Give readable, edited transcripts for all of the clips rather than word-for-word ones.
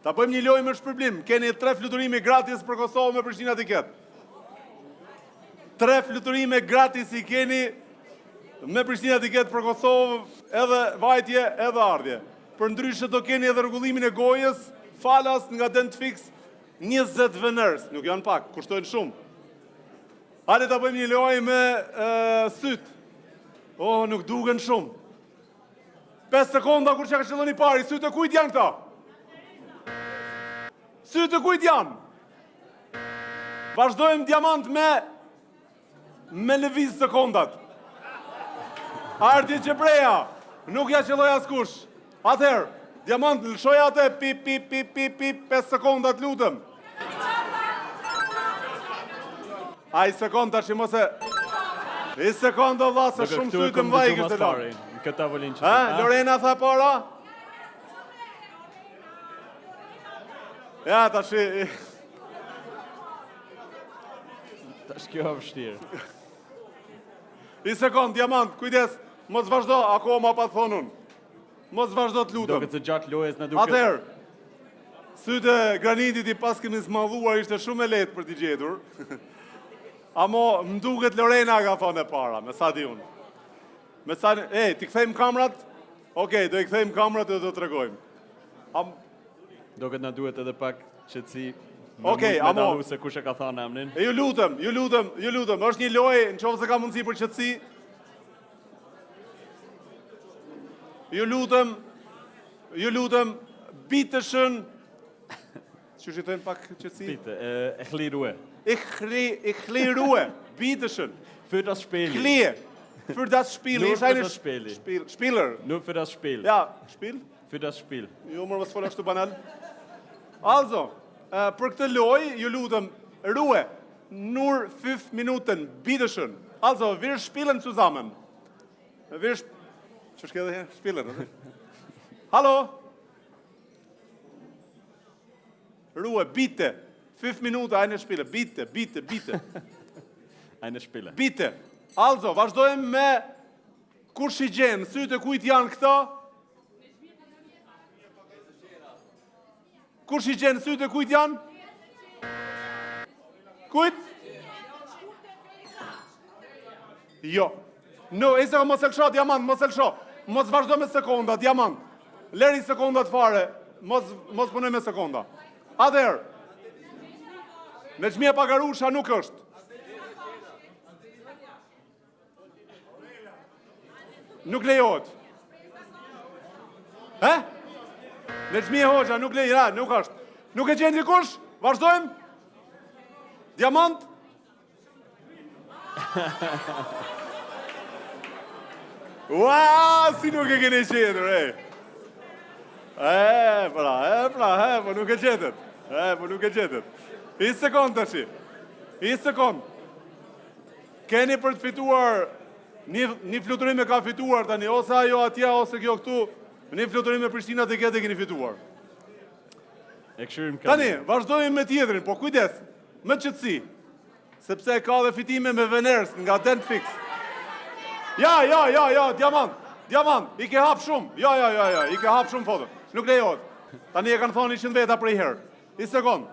Ta bëjmë një lojë me shpërblim. Keni 3 fluturime gratis për Kosovë me Prishtina Tiket. 3 fluturime gratis I keni me Prishtina Tiket për Kosovë, edhe vajtje, edhe ardhje. Për ndryshe do keni edhe rregullimin e gojës, falas nga Dentfix 20 veners, nuk janë pak, kushtojnë shumë. Hajde ta bëjmë një lojë me syt. Oh, nuk duken shumë. 5 sekonda kur që ka qëllon I pari, syt e kujt janë këta? Syt e kujt janë? Vazhdojmë Diamant me lëviz sekondat. Arti Qebreja, nuk ja qëlloj askush. Atëherë, Diamant, lëshoj atë, pip, 5 sekondat lutëm. Ai sekonda që mos e... I sekonda vlla se shumë sytë më vaj këtë lojë. Në këtë tavolinë që... Lorena tha para? Ja, tash... Tash kjo vështirë. I sekond, Diamant, kujdes, mos vazhdo, akoma pa thonun. Mos vazhdo të lutëm. Do këtë gjatë lojës në duke... Atëherë, sytë granitit I pas kemi smadhuar ishte shumë e lehtë për t'i gjetur. Amo, më duket Lorena ka thonë e para, me sa di unë. Me sa... ti kthejmë kamrat? Okej, do I kthejmë kamrat dhe do të tregojmë. Do këtë na duhet edhe pak qetësi. Okej, amo... se kush e ka thënë emrin. Ju lutem. Është një lojë, nëse ka mundësi për qetësi. Ju lutem, bitëshën. Që shitojnë pak qetësi? Bitë, e khlirue. E khlirue, bitëshën. Für das Spiel. Klie. Für das Spiel. Nur für das Spiel. Spieler. Nur für das Spiel. Ja, Spiel? Für das Spiel. Jo, mërë më s'fola kështu banal. Also, për këtë lojë, ju lutem, Ruhe, nur 5 Minuten, bitteschön. Also, wir spielen zusammen. Që shke dhe her? Spielen. Hallo? Ruhe, bitte. 5 Minuten, eine Spiele. Bitte. Eine Spiele. Bitte. Also, vazhdojmë me kush I gjen, sytë kujt janë këta? Kush I gjen, sytë kujt janë? Kujt? Jo. No, e se mos e lësho, Diamant, mos e lësho. Mos vazhdo me sekonda, Diamant. Leri sekondat fare, mos punoj me sekonda. Atëherë, me çmia pagarusha nuk është. Nuk lejohet. Me çmia hoxha nuk lejohet, nuk është. Nuk e gjen dikush? Vazhdojmë? Diamant? Ua, si nuk e keni qetur, po nuk e qetet. I sekund të shi. I sekund. Keni për të fituar, një fluturime ka fituar tani, ose ajo atja, ose kjo këtu, një fluturime Prishtina Tiket e keni fituar. E këshyrim ka... Tani, vazhdojmë me tjetërin, po kujdes, me qëtësi, sepse ka dhe fitime me veners nga Dentfix. Ja, Diamant, I ke hap shumë. Ja, I ke hap shumë foto. Nuk lejohet. Tani e kanë thonë 100 veta prej herë. I sekund.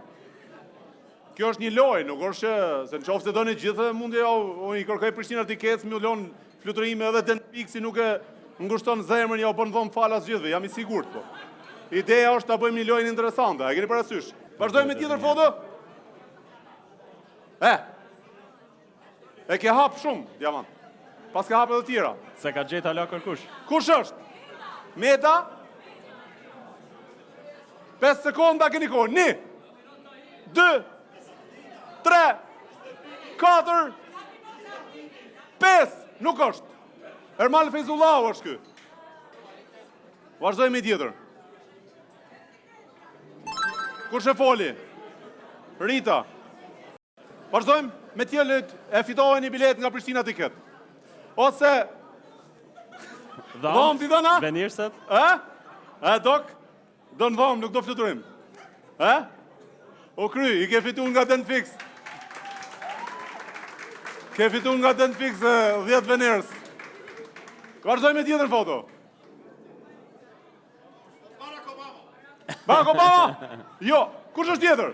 Kjo është një lojë, nuk është se në qoftë se doni gjithë mundi I kërkoj Prishtina Tiket, milion fluturime edhe Dentfixi nuk e ngushton zemrën, ja u bën vonë falas gjithëve, jam I sigurt po. Ideja është ta bëjmë një lojë interesante, e keni parasysh. Vazhdojmë me tjetër foto? E ke hap shumë, Diamant. Pas ka hap edhe tjera. Se ka gjeta la kërkush. Kush është? Meta? 5 sekonda keni kohë. 1, 2, 3, 4, 5. Nuk është. Ermal Fezullahu është kë. Vazhdojmë I tjetër. Kush e foli? Rita. Vazhdojmë me tjelët e fitohen një bilet nga Prishtina Tiket. Ose... Dham t'i dhëna? Venirset? Dok? Do në dham, nuk do fluturim. O kry, I ke fitu nga Dentfix. Ke fitu nga Dentfix 10 veners. Vazhdoj me tjetër foto. Barack Obama? Jo. Kush është tjetër?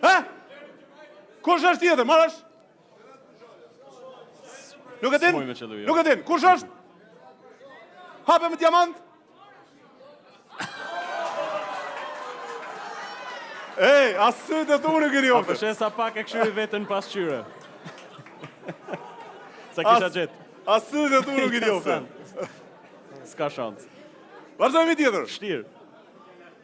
He? Kush është tjetër? Marrësh? Nuk e din? S'moj me qëllu, jo. Nuk e din. Kush është? Hape me diamant? Ej, asë të tu nuk e A rjote. përshen sa pak e këshyri vetën pas qyre. Sa kisha gjetë. Asë të tu nuk e rjote. S'ka shans. Vazhdojmë i tjetër. Shtirë.